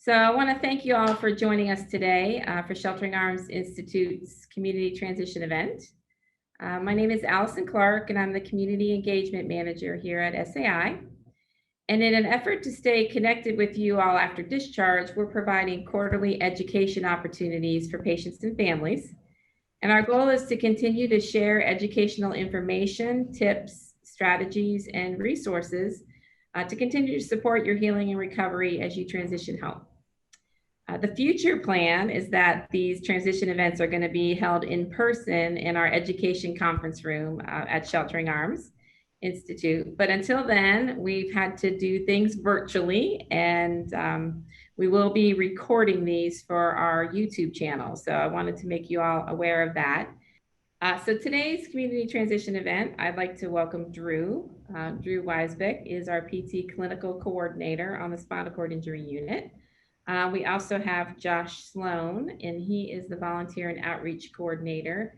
So I want to thank you all for joining us today for Sheltering Arms Institute's Community Transition event. My name is Allison Clark, and I'm the Community Engagement Manager here at SCI. And in an effort to stay connected with you all after discharge, we're providing quarterly education opportunities for patients and families. And our goal is to continue to share educational information, tips, strategies, and resources to continue to support your healing and recovery as you transition home. The future plan is that these transition events are going to be held in person in our education conference room at Sheltering Arms Institute. But until then, we've had to do things virtually, and we will be recording these for our YouTube channel. So I wanted to make you all aware of that. So today's community transition event, I'd like to welcome Drew. Drew Weisbeck is our PT clinical coordinator on the spinal cord injury unit. We also have Josh Sloan, and he is the volunteer and outreach coordinator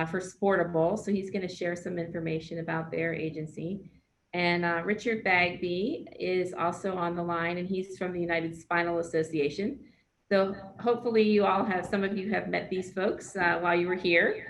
for Sportable. So he's going to share some information about their agency. And Richard Bagby is also on the line, and he's from the United Spinal Association. So hopefully you all have, some of you have met these folks while you were here.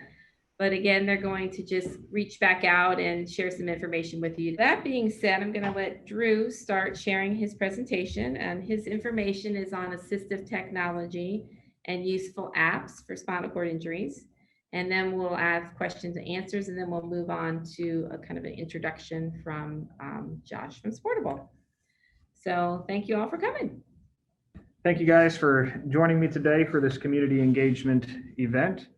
But again, they're going to just reach back out and share some information with you. That being said, I'm going to let Drew start sharing his presentation, and his information is on assistive technology and useful apps for spinal cord injuries. And then we'll have questions and answers, and then we'll move on to a kind of an introduction from Josh from Sportable. So thank you all for coming. Thank you guys for joining me today for this community engagement event.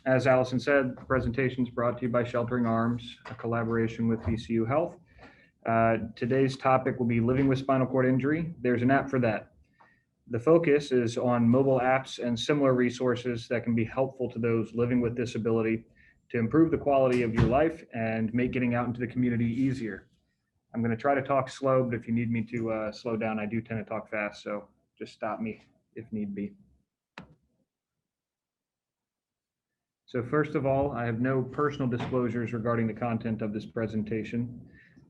As Allison said, the presentation is brought to you by Sheltering Arms, a collaboration with VCU Health. Today's topic will be living with spinal cord injury. There's an app for that. The focus is on mobile apps and similar resources that can be helpful to those living with disability to improve the quality of your life and make getting out into the community easier. I'm going to try to talk slow, but if you need me to slow down, I do tend to talk fast, so just stop me if need be. So first of all, I have no personal disclosures regarding the content of this presentation.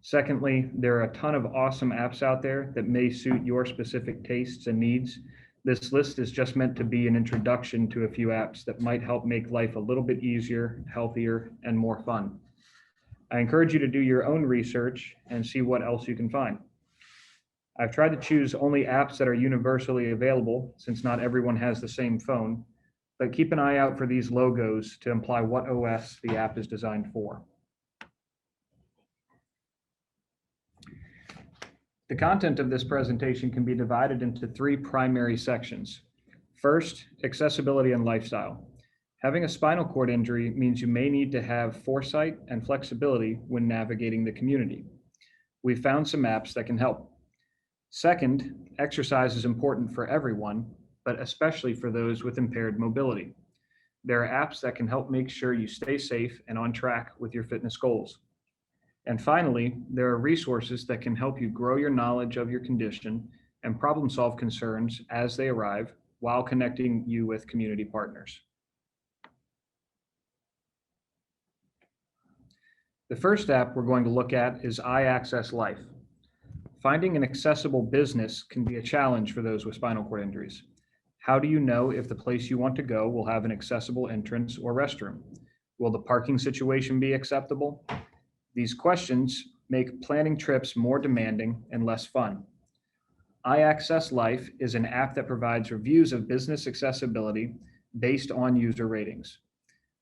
Secondly, there are a ton of awesome apps out there that may suit your specific tastes and needs. This list is just meant to be an introduction to a few apps that might help make life a little bit easier, healthier, and more fun. I encourage you to do your own research and see what else you can find. I've tried to choose only apps that are universally available, since not everyone has the same phone. But keep an eye out for these logos to imply what OS the app is designed for. The content of this presentation can be divided into three primary sections. First, accessibility and lifestyle. Having a spinal cord injury means you may need to have foresight and flexibility when navigating the community. We've found some apps that can help. Second, exercise is important for everyone, but especially for those with impaired mobility. There are apps that can help make sure you stay safe and on track with your fitness goals. And finally, there are resources that can help you grow your knowledge of your condition and problem solve concerns as they arrive while connecting you with community partners. The first app we're going to look at is iAccess Life. Finding an accessible business can be a challenge for those with spinal cord injuries. How do you know if the place you want to go will have an accessible entrance or restroom? Will the parking situation be acceptable? These questions make planning trips more demanding and less fun. iAccess Life is an app that provides reviews of business accessibility based on user ratings.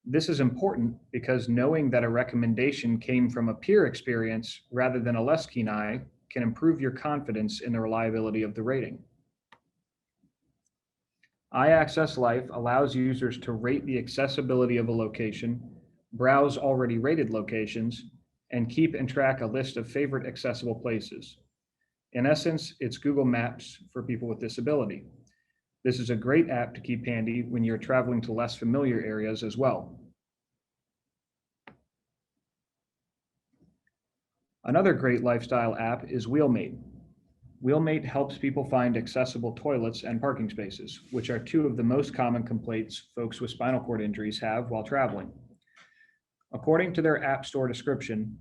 This is important because knowing that a recommendation came from a peer experience rather than a less keen eye can improve your confidence in the reliability of the rating. iAccess Life allows users to rate the accessibility of a location, browse already rated locations, and keep and track a list of favorite accessible places. In essence, it's Google Maps for people with disability. This is a great app to keep handy when you're traveling to less familiar areas as well. Another great lifestyle app is Wheelmate. Wheelmate helps people find accessible toilets and parking spaces, which are two of the most common complaints folks with spinal cord injuries have while traveling. According to their App Store description,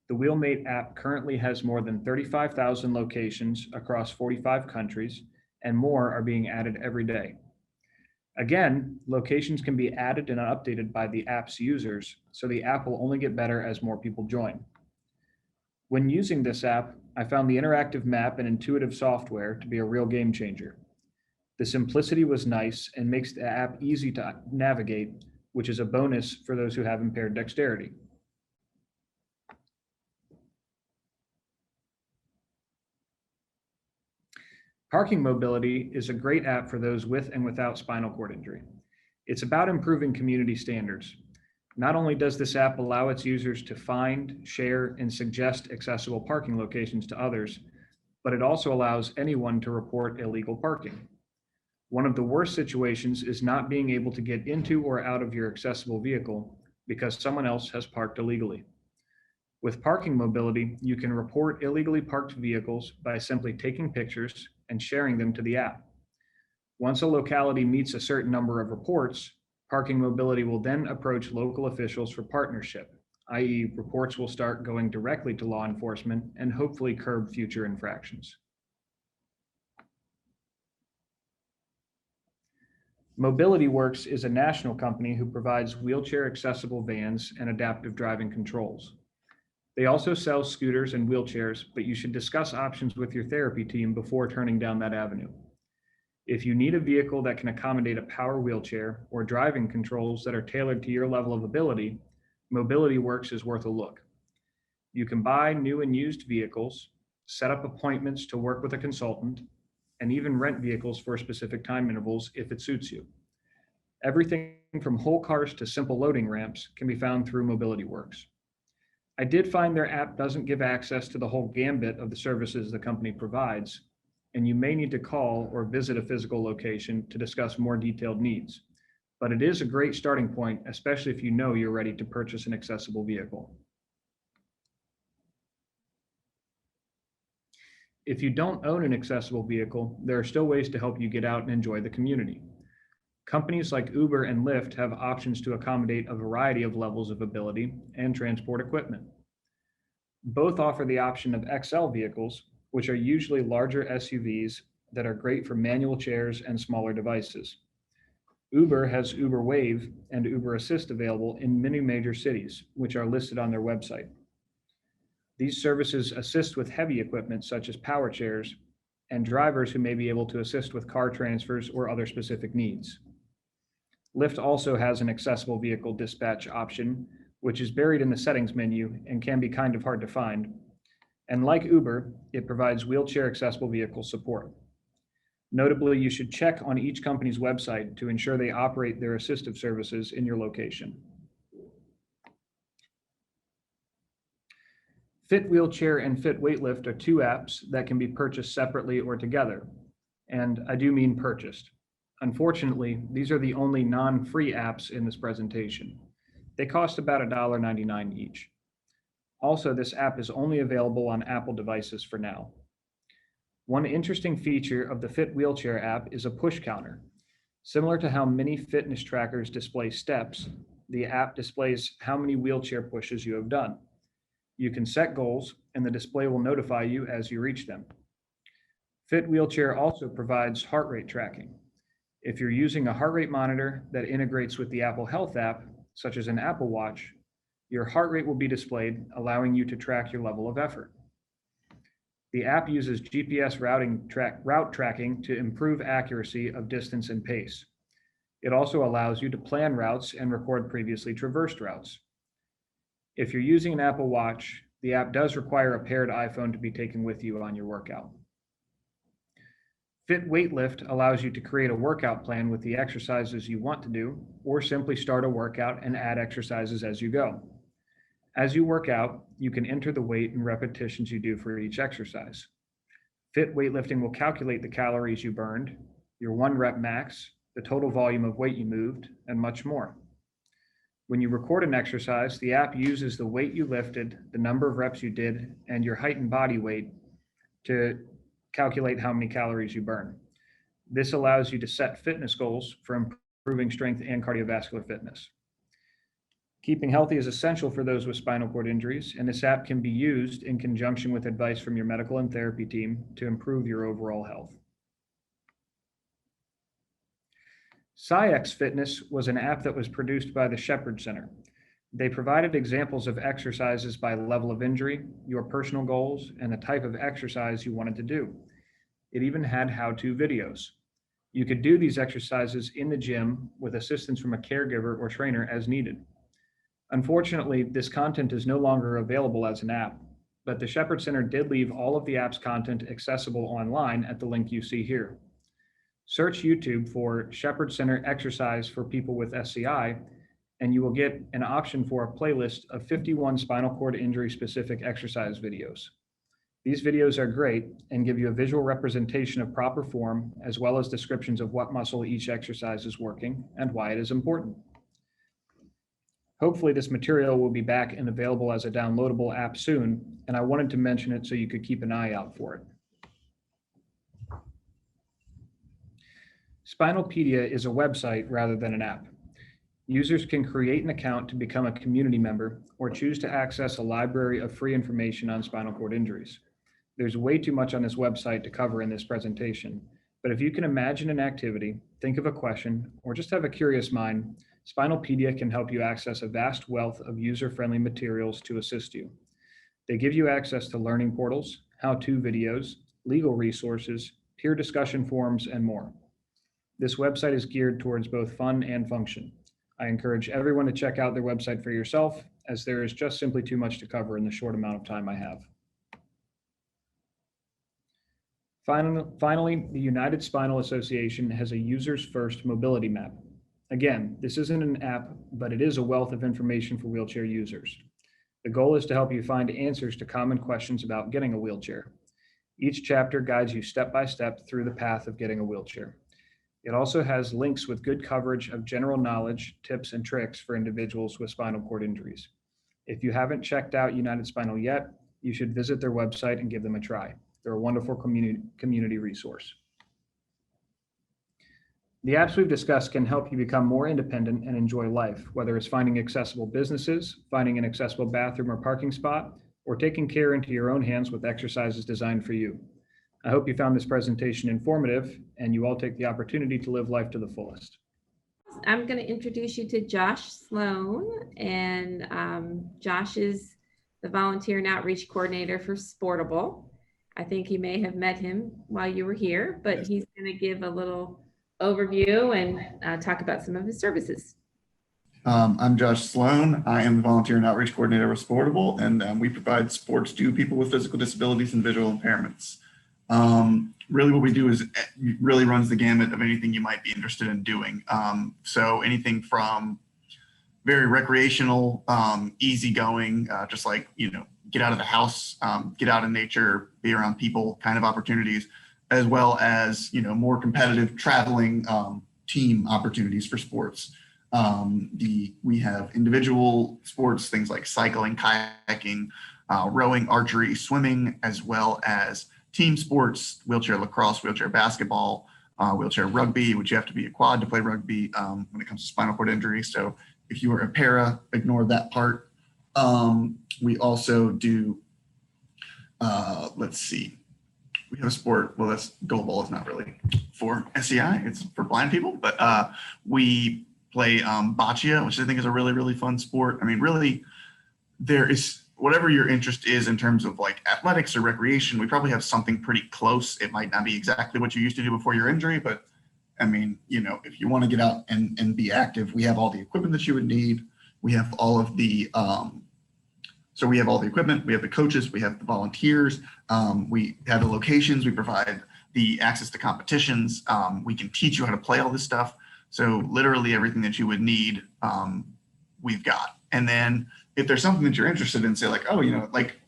the Wheelmate app currently has more than 35,000 locations across 45 countries and more are being added every day. Again, locations can be added and updated by the app's users, so the app will only get better as more people join. When using this app, I found the interactive map and intuitive software to be a real game changer. The simplicity was nice and makes the app easy to navigate, which is a bonus for those who have impaired dexterity. Parking Mobility is a great app for those with and without spinal cord injury. It's about improving community standards. Not only does this app allow its users to find, share, and suggest accessible parking locations to others, but it also allows anyone to report illegal parking. One of the worst situations is not being able to get into or out of your accessible vehicle because someone else has parked illegally. With Parking Mobility, you can report illegally parked vehicles by simply taking pictures and sharing them to the app. Once a locality meets a certain number of reports, Parking Mobility will then approach local officials for partnership, i.e., reports will start going directly to law enforcement and hopefully curb future infractions. Mobilityworks is a national company who provides wheelchair accessible vans and adaptive driving controls. They also sell scooters and wheelchairs, but you should discuss options with your therapy team before turning down that avenue. If you need a vehicle that can accommodate a power wheelchair or driving controls that are tailored to your level of ability, Mobilityworks is worth a look. You can buy new and used vehicles, set up appointments to work with a consultant, and even rent vehicles for specific time intervals if it suits you. Everything from whole cars to simple loading ramps can be found through Mobilityworks. I did find their app doesn't give access to the whole gambit of the services the company provides, and you may need to call or visit a physical location to discuss more detailed needs. But it is a great starting point, especially if you know you're ready to purchase an accessible vehicle. If you don't own an accessible vehicle, there are still ways to help you get out and enjoy the community. Companies like Uber and Lyft have options to accommodate a variety of levels of ability and transport equipment. Both offer the option of XL vehicles, which are usually larger SUVs that are great for manual chairs and smaller devices. Uber has Uber Wave and Uber Assist available in many major cities, which are listed on their website. These services assist with heavy equipment such as power chairs and drivers who may be able to assist with car transfers or other specific needs. Lyft also has an accessible vehicle dispatch option, which is buried in the settings menu and can be kind of hard to find. And like Uber, it provides wheelchair accessible vehicle support. Notably, you should check on each company's website to ensure they operate their assistive services in your location. Fit Wheelchair and Fit Weightlift are two apps that can be purchased separately or together. And I do mean purchased. Unfortunately, these are the only non-free apps in this presentation. They cost about $1.99 each. Also, this app is only available on Apple devices for now. One interesting feature of the Fit Wheelchair app is a push counter. Similar to how many fitness trackers display steps, the app displays how many wheelchair pushes you have done. You can set goals, and the display will notify you as you reach them. Fit Wheelchair also provides heart rate tracking. If you're using a heart rate monitor that integrates with the Apple Health app, such as an Apple Watch, your heart rate will be displayed, allowing you to track your level of effort. The app uses GPS route tracking to improve accuracy of distance and pace. It also allows you to plan routes and record previously traversed routes. If you're using an Apple Watch, the app does require a paired iPhone to be taken with you on your workout. Fit Weightlift allows you to create a workout plan with the exercises you want to do, or simply start a workout and add exercises as you go. As you work out, you can enter the weight and repetitions you do for each exercise. Fit Weightlifting will calculate the calories you burned, your 1 rep max, the total volume of weight you moved, and much more. When you record an exercise, the app uses the weight you lifted, the number of reps you did, and your height and body weight to calculate how many calories you burn. This allows you to set fitness goals for improving strength and cardiovascular fitness. Keeping healthy is essential for those with spinal cord injuries, and this app can be used in conjunction with advice from your medical and therapy team to improve your overall health. Sciex Fitness was an app that was produced by the Shepherd Center. They provided examples of exercises by level of injury, your personal goals, and the type of exercise you wanted to do. It even had how-to videos. You could do these exercises in the gym with assistance from a caregiver or trainer as needed. Unfortunately, this content is no longer available as an app, but the Shepherd Center did leave all of the app's content accessible online at the link you see here. Search YouTube for Shepherd Center Exercise for People with SCI, and you will get an option for a playlist of 51 spinal cord injury specific exercise videos. These videos are great and give you a visual representation of proper form, as well as descriptions of what muscle each exercise is working and why it is important. Hopefully this material will be back and available as a downloadable app soon, and I wanted to mention it so you could keep an eye out for it. Spinalpedia is a website rather than an app. Users can create an account to become a community member or choose to access a library of free information on spinal cord injuries. There's way too much on this website to cover in this presentation, but if you can imagine an activity, think of a question, or just have a curious mind, Spinalpedia can help you access a vast wealth of user-friendly materials to assist you. They give you access to learning portals, how-to videos, legal resources, peer discussion forums, and more. This website is geared towards both fun and function. I encourage everyone to check out their website for yourself, as there is just simply too much to cover in the short amount of time I have. Finally, the United Spinal Association has a users first mobility map. Again, this isn't an app, but it is a wealth of information for wheelchair users. The goal is to help you find answers to common questions about getting a wheelchair. Each chapter guides you step by step through the path of getting a wheelchair. It also has links with good coverage of general knowledge, tips, and tricks for individuals with spinal cord injuries. If you haven't checked out United Spinal yet, you should visit their website and give them a try. They're a wonderful community resource. The apps we've discussed can help you become more independent and enjoy life, whether it's finding accessible businesses, finding an accessible bathroom or parking spot, or taking care into your own hands with exercises designed for you. I hope you found this presentation informative and you all take the opportunity to live life to the fullest. I'm going to introduce you to Josh Sloan, and Josh is the volunteer and outreach coordinator for Sportable. I think you may have met him while you were here, but he's going to give a little overview and talk about some of his services. I'm Josh Sloan. I am the volunteer and outreach coordinator with Sportable, and we provide sports to people with physical disabilities and visual impairments. Really what we do is it really runs the gamut of anything you might be interested in doing. So anything from very recreational, easygoing, just like, get out of the house, get out in nature, be around people kind of opportunities, as well as, more competitive traveling team opportunities for sports. We have individual sports, things like cycling, kayaking, rowing, archery, swimming, as well as team sports, wheelchair lacrosse, wheelchair basketball, wheelchair rugby, which you have to be a quad to play rugby when it comes to spinal cord injury. So if you are a para, ignore that part. We also do, let's see, we have a sport, well, that's goalball is not really for SCI, it's for blind people, but we play boccia, which I think is a really, really fun sport. I mean, really, there is, whatever your interest is in terms of like athletics or recreation, we probably have something pretty close. It might not be exactly what you used to do before your injury, but I mean, if you want to get out and be active, we have all the equipment that you would need. We have all of the, so we have all the equipment, we have the coaches, we have the volunteers, we have the locations, we provide the access to competitions. We can teach you how to play all this stuff. So literally everything that you would need, we've got. And then if there's something that you're interested in, say like, oh, like,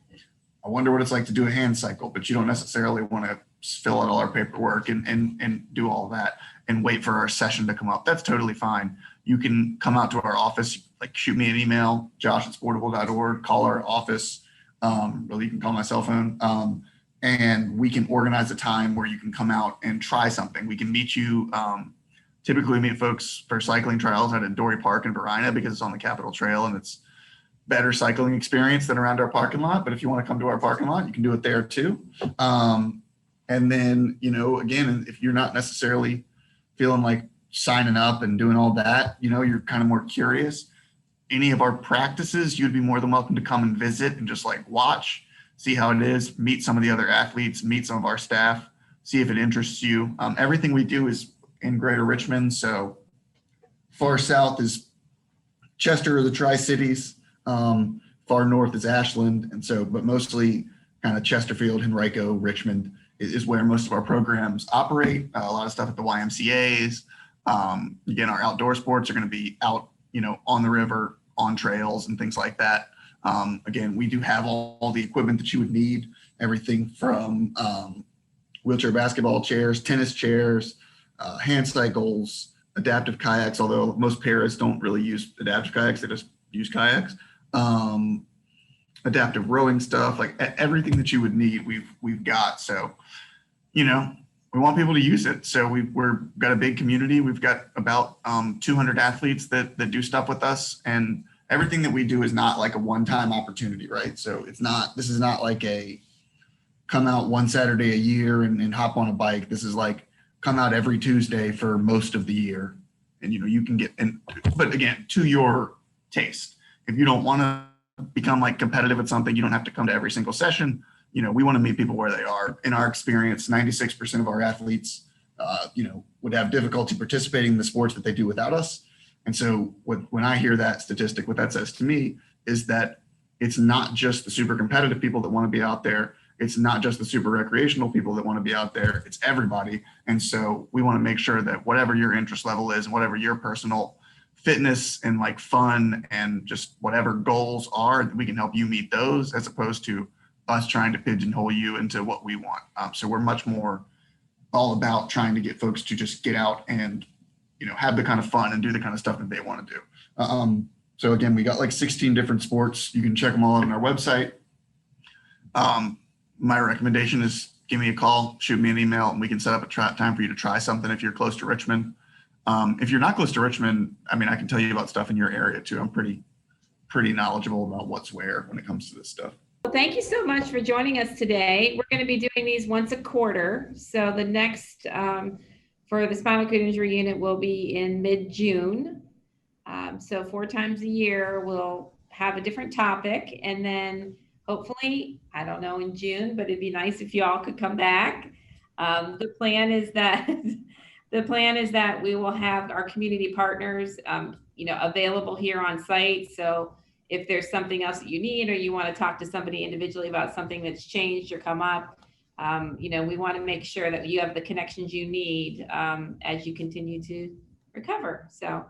I wonder what it's like to do a hand cycle, but you don't necessarily want to fill out all our paperwork and do all that and wait for our session to come up. That's totally fine. You can come out to our office, like shoot me an email, josh@sportable.org, call our office. Really, you can call my cell phone. And we can organize a time where you can come out and try something. We can meet you. Typically we meet folks for cycling trials out at Dory Park in Verina because it's on the Capitol Trail and it's better cycling experience than around our parking lot. But if you want to come to our parking lot, you can do it there too. And then, again, if you're not necessarily feeling like signing up and doing all that, you're kind of more curious. Any of our practices, you'd be more than welcome to come and visit and just like watch, see how it is, meet some of the other athletes, meet some of our staff, see if it interests you. Everything we do is in Greater Richmond. So far south is Chester or the Tri-Cities. Far north is Ashland. And so, but mostly kind of Chesterfield, Henrico, Richmond is where most of our programs operate. A lot of stuff at the YMCAs. Again, our outdoor sports are going to be out, on the river, on trails and things like that. Again, we do have all the equipment that you would need, everything from wheelchair basketball chairs, tennis chairs, hand cycles, adaptive kayaks, although most paras don't really use adaptive kayaks, they just use kayaks. Adaptive rowing stuff, like everything that you would need, we've got. So, we want people to use it. So we've got a big community. We've got about 200 athletes that do stuff with us, and everything that we do is not like a one-time opportunity, right? So this is not like a come out one Saturday a year and hop on a bike. This is like come out every Tuesday for most of the year. And, you can get, but again, to your taste. If you don't want to become like competitive at something, you don't have to come to every single session. We want to meet people where they are. In our experience, 96% of our athletes, would have difficulty participating in the sports that they do without us. And so when I hear that statistic, what that says to me is that it's not just the super competitive people that want to be out there. It's not just the super recreational people that want to be out there. It's everybody. And so we want to make sure that whatever your interest level is and whatever your personal fitness and like fun and just whatever goals are, that we can help you meet those, as opposed to us trying to pigeonhole you into what we want. So we're much more all about trying to get folks to just get out and, have the kind of fun and do the kind of stuff that they want to do. So again, we got like 16 different sports. You can check them all out on our website. My recommendation is give me a call, shoot me an email, and we can set up a time for you to try something if you're close to Richmond. If you're not close to Richmond, I can tell you about stuff in your area too. I'm pretty knowledgeable about what's where when it comes to this stuff. Well, thank you so much for joining us today. We're going to be doing these once a quarter. So the next for the spinal cord injury unit will be in mid-June. So 4 times a year, we'll have a different topic. And then hopefully, I don't know in June, but it'd be nice if you all could come back. The plan is that we will have our community partners, available here on site. So if there's something else that you need, or you want to talk to somebody individually about something that's changed or come up, we want to make sure that you have the connections you need as you continue to recover. So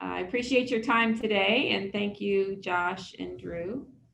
I appreciate your time today, and thank you, Josh and Drew.